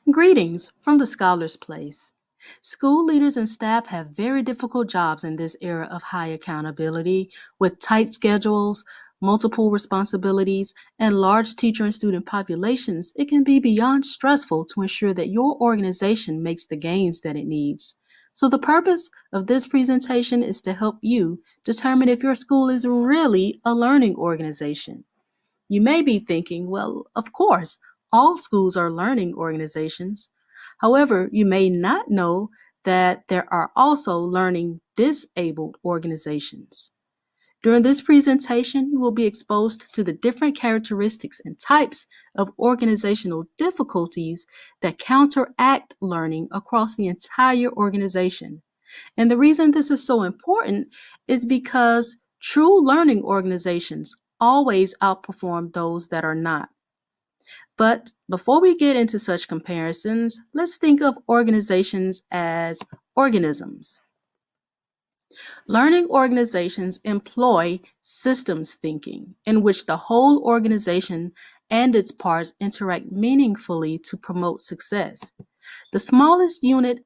Greetings from the Scholar's Place. School leaders and staff have very difficult jobs in this era of high accountability, with tight schedules, multiple responsibilities, and large teacher and student populations. It can be beyond stressful to ensure that your organization makes the gains that it needs. So, the purpose of this presentation is to help you determine if your school is really a learning organization. You may be thinking, well, of course, all schools are learning organizations. However, you may not know that there are also learning disabled organizations. During this presentation, you will be exposed to the different characteristics and types of organizational difficulties that counteract learning across the entire organization. And the reason this is so important is because true learning organizations always outperform those that are not. But before we get into such comparisons, let's think of organizations as organisms. Learning organizations employ systems thinking, in which the whole organization and its parts interact meaningfully to promote success. The smallest units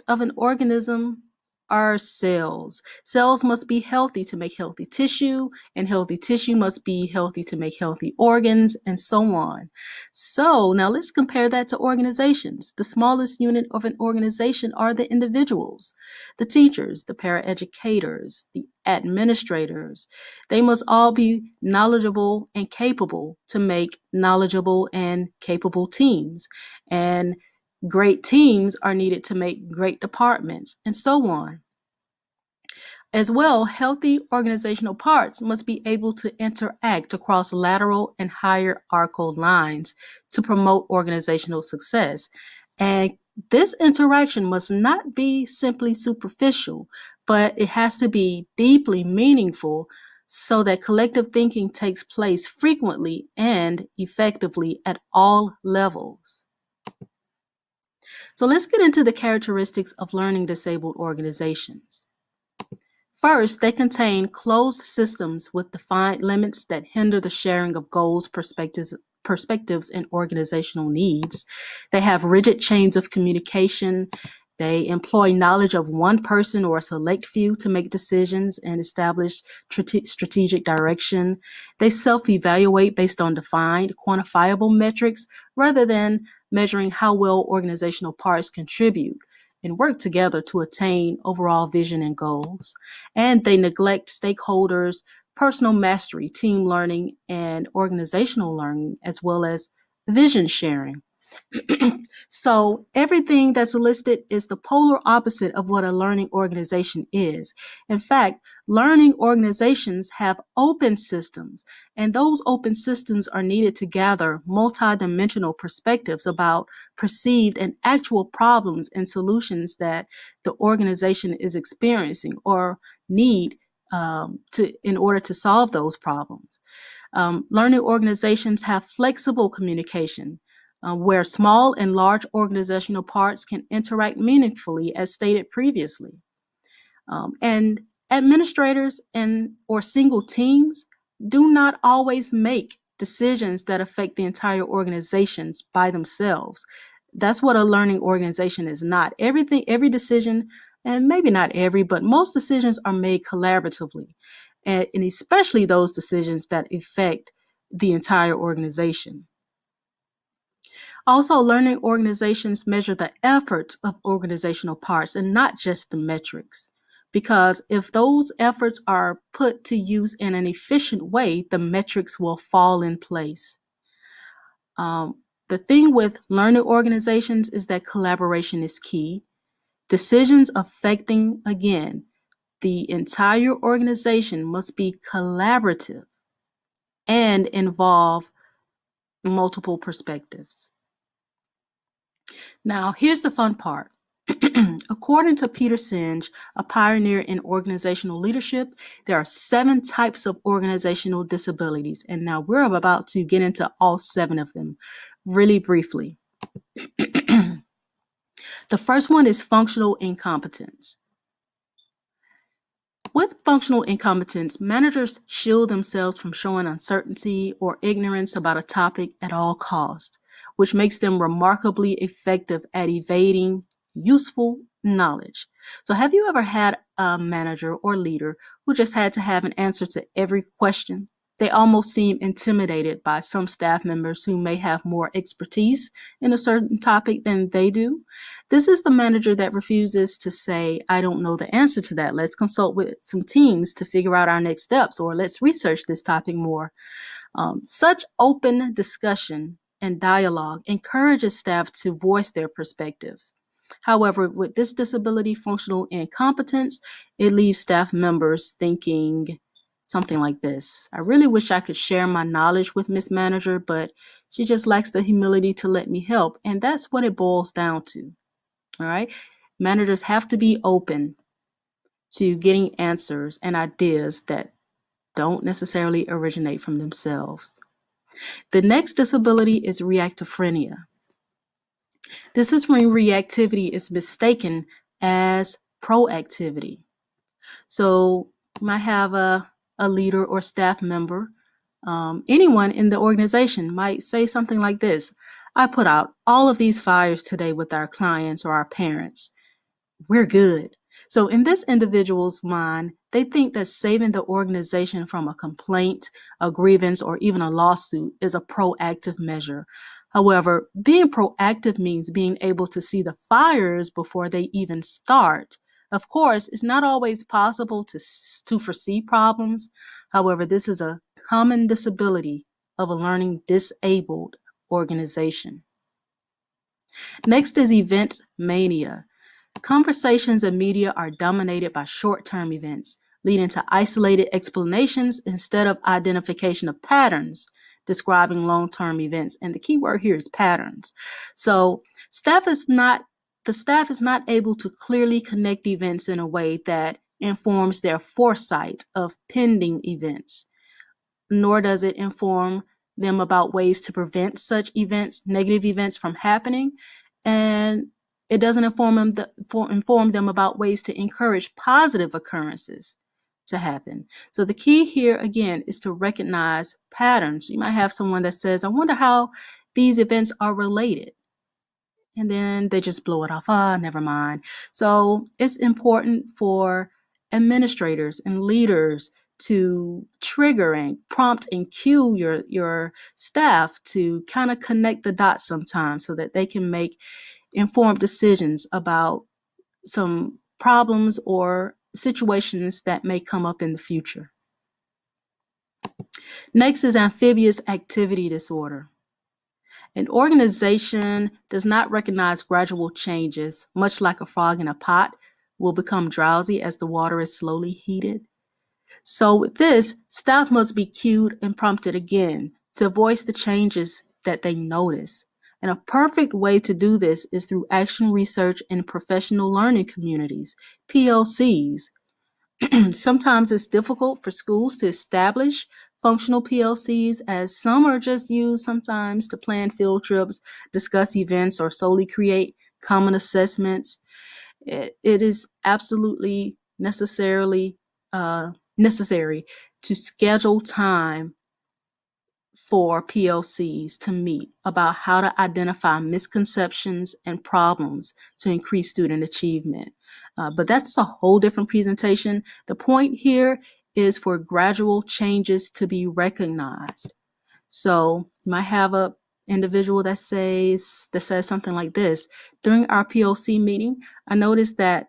of an organism are cells. Cells must be healthy to make healthy tissue, and healthy tissue must be healthy to make healthy organs, and so on. So now let's compare that to organizations. The smallest unit of an organization are the individuals, the teachers, the paraeducators, the administrators. They must all be knowledgeable and capable to make knowledgeable and capable teams. And great teams are needed to make great departments, and so on. As well, healthy organizational parts must be able to interact across lateral and hierarchical lines to promote organizational success. And this interaction must not be simply superficial, but it has to be deeply meaningful so that collective thinking takes place frequently and effectively at all levels. So let's get into the characteristics of learning disabled organizations. First, they contain closed systems with defined limits that hinder the sharing of goals, perspectives, and organizational needs. They have rigid chains of communication. They employ knowledge of one person or a select few to make decisions and establish strategic direction. They self-evaluate based on defined, quantifiable metrics rather than measuring how well organizational parts contribute and work together to attain overall vision and goals. And they neglect stakeholders, personal mastery, team learning, and organizational learning, as well as vision sharing. So everything that's listed is the polar opposite of what a learning organization is. In fact, learning organizations have open systems, and those open systems are needed to gather multidimensional perspectives about perceived and actual problems and solutions that the organization is experiencing or need in order to solve those problems. Learning organizations have flexible communication, where small and large organizational parts can interact meaningfully, as stated previously. And administrators or single teams do not always make decisions that affect the entire organizations by themselves. That's what a learning organization is not. Every decision, and maybe not every, but most decisions are made collaboratively, and especially those decisions that affect the entire organization. Also, learning organizations measure the efforts of organizational parts and not just the metrics. Because if those efforts are put to use in an efficient way, the metrics will fall in place. The thing with learning organizations is that collaboration is key. Decisions affecting, again, the entire organization must be collaborative and involve multiple perspectives. Now, here's the fun part. According to Peter Senge, a pioneer in organizational leadership, there are 7 types of organizational disabilities. And now we're about to get into all 7 of them really briefly. The first one is functional incompetence. With functional incompetence, managers shield themselves from showing uncertainty or ignorance about a topic at all costs. which makes them remarkably effective at evading useful knowledge. So have you ever had a manager or leader who just had to have an answer to every question? They almost seem intimidated by some staff members who may have more expertise in a certain topic than they do. This is the manager that refuses to say, I don't know the answer to that. Let's consult with some teams to figure out our next steps, or let's research this topic more. Such open discussion and dialogue encourages staff to voice their perspectives. However, with this disability functional incompetence, it leaves staff members thinking something like this: I really wish I could share my knowledge with Miss Manager, but she just lacks the humility to let me help. And that's what it boils down to. All right. Managers have to be open to getting answers and ideas that don't necessarily originate from themselves. The next disability is reactophrenia. This is when reactivity is mistaken as proactivity. So you might have a leader or staff member, anyone in the organization might say something like this: I put out all of these fires today with our clients or our parents. We're good. So in this individual's mind, they think that saving the organization from a complaint, a grievance, or even a lawsuit is a proactive measure. However, being proactive means being able to see the fires before they even start. Of course, it's not always possible to foresee problems. However, this is a common disability of a learning disabled organization. Next is event mania. Conversations and media are dominated by short-term events, leading to isolated explanations instead of identification of patterns describing long-term events. And the key word here is patterns. So the staff is not able to clearly connect events in a way that informs their foresight of pending events, nor does it inform them about ways to prevent such events, negative events, from happening. And it doesn't inform them about ways to encourage positive occurrences to happen. So the key here, again, is to recognize patterns. You might have someone that says, I wonder how these events are related. And then they just blow it off. Never mind. So it's important for administrators and leaders to trigger and prompt and cue your staff to kind of connect the dots sometimes so that they can make informed decisions about some problems or situations that may come up in the future. Next is amphibious activity disorder. An organization does not recognize gradual changes, much like a frog in a pot will become drowsy as the water is slowly heated. So with this, staff must be cued and prompted again to voice the changes that they notice. And a perfect way to do this is through action research and professional learning communities, PLCs. Sometimes it's difficult for schools to establish functional PLCs, as some are just used sometimes to plan field trips, discuss events, or solely create common assessments. It is absolutely necessary to schedule time for PLCs to meet about how to identify misconceptions and problems to increase student achievement. But that's a whole different presentation. The point here is for gradual changes to be recognized. So you might have an individual that says something like this: during our PLC meeting, I noticed that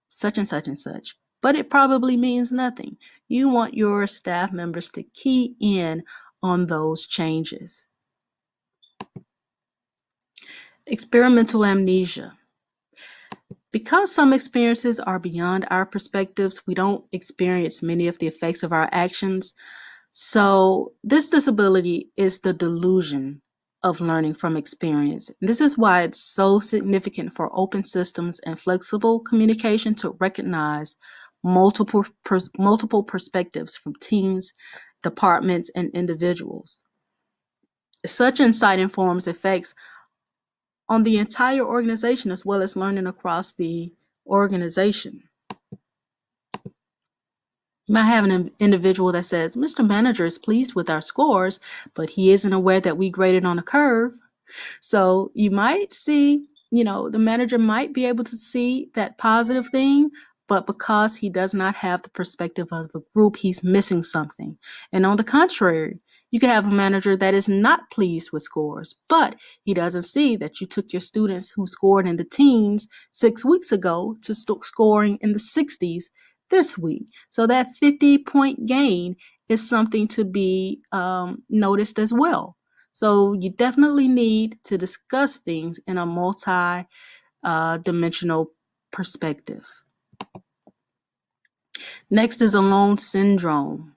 such and such and such, but it probably means nothing. You want your staff members to key in on those changes. Experimental amnesia. Because some experiences are beyond our perspectives, we don't experience many of the effects of our actions. So this disability is the delusion of learning from experience. This is why it's so significant for open systems and flexible communication to recognize multiple perspectives from teams, departments, and individuals. Such insight informs effects on the entire organization as well as learning across the organization. You might have an individual that says, Mr. Manager is pleased with our scores, but he isn't aware that we graded on a curve. So you might see, the manager might be able to see that positive thing, but because he does not have the perspective of the group, he's missing something. And on the contrary, you could have a manager that is not pleased with scores, but he doesn't see that you took your students who scored in the teens 6 weeks ago to scoring in the 60s this week. So that 50-point gain is something to be noticed as well. So you definitely need to discuss things in a multi-dimensional perspective. Next is alone syndrome.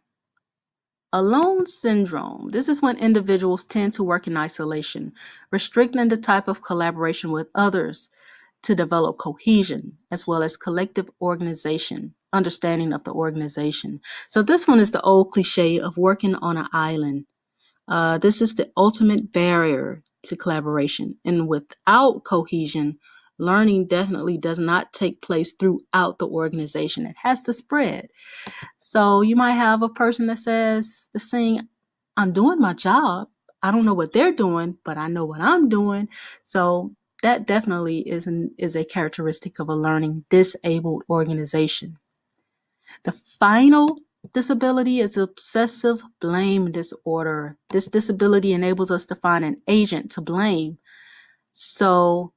Alone syndrome. This is when individuals tend to work in isolation, restricting the type of collaboration with others to develop cohesion, as well as collective organization, understanding of the organization. So this one is the old cliche of working on an island. This is the ultimate barrier to collaboration. And without cohesion, learning definitely does not take place throughout the organization. It has to spread. So you might have a person that says, I'm doing my job. I don't know what they're doing, but I know what I'm doing. So that definitely is a characteristic of a learning disabled organization. The final disability is obsessive blame disorder. This disability enables us to find an agent to blame. So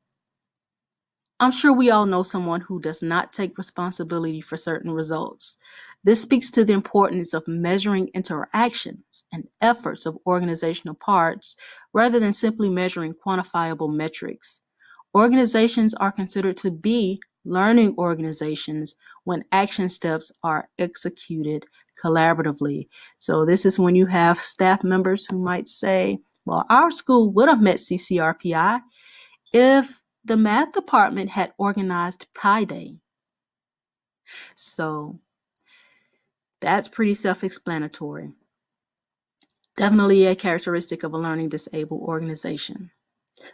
I'm sure we all know someone who does not take responsibility for certain results. This speaks to the importance of measuring interactions and efforts of organizational parts rather than simply measuring quantifiable metrics. Organizations are considered to be learning organizations when action steps are executed collaboratively. So this is when you have staff members who might say, well, our school would have met CCRPI if the math department had organized Pi Day. So that's pretty self-explanatory. Definitely a characteristic of a learning disabled organization.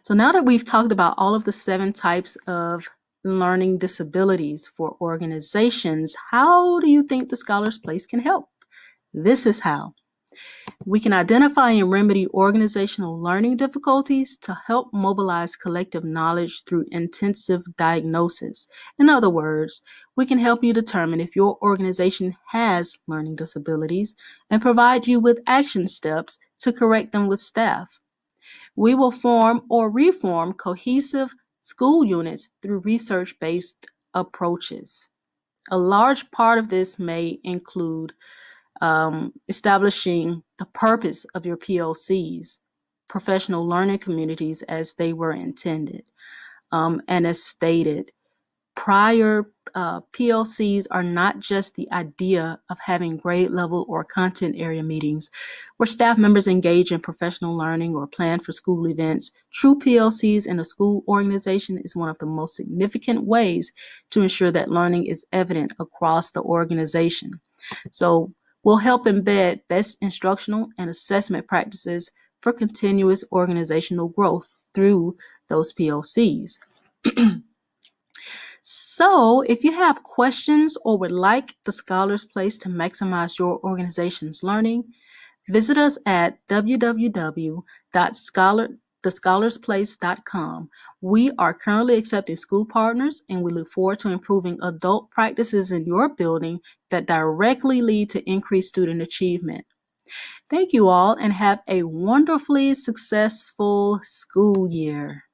So now that we've talked about all of the 7 types of learning disabilities for organizations, how do you think the Scholar's Place can help? This is how. We can identify and remedy organizational learning difficulties to help mobilize collective knowledge through intensive diagnosis. In other words, we can help you determine if your organization has learning disabilities and provide you with action steps to correct them with staff. We will form or reform cohesive school units through research-based approaches. A large part of this may include establishing the purpose of your PLCs, professional learning communities as they were intended. And as stated, prior PLCs are not just the idea of having grade level or content area meetings where staff members engage in professional learning or plan for school events. True PLCs in a school organization is one of the most significant ways to ensure that learning is evident across the organization. So we'll help embed best instructional and assessment practices for continuous organizational growth through those PLCs. So if you have questions or would like the Scholar's Place to maximize your organization's learning, visit us at www.thescholar'splace.com. We are currently accepting school partners, and we look forward to improving adult practices in your building that directly lead to increased student achievement. Thank you all, and have a wonderfully successful school year.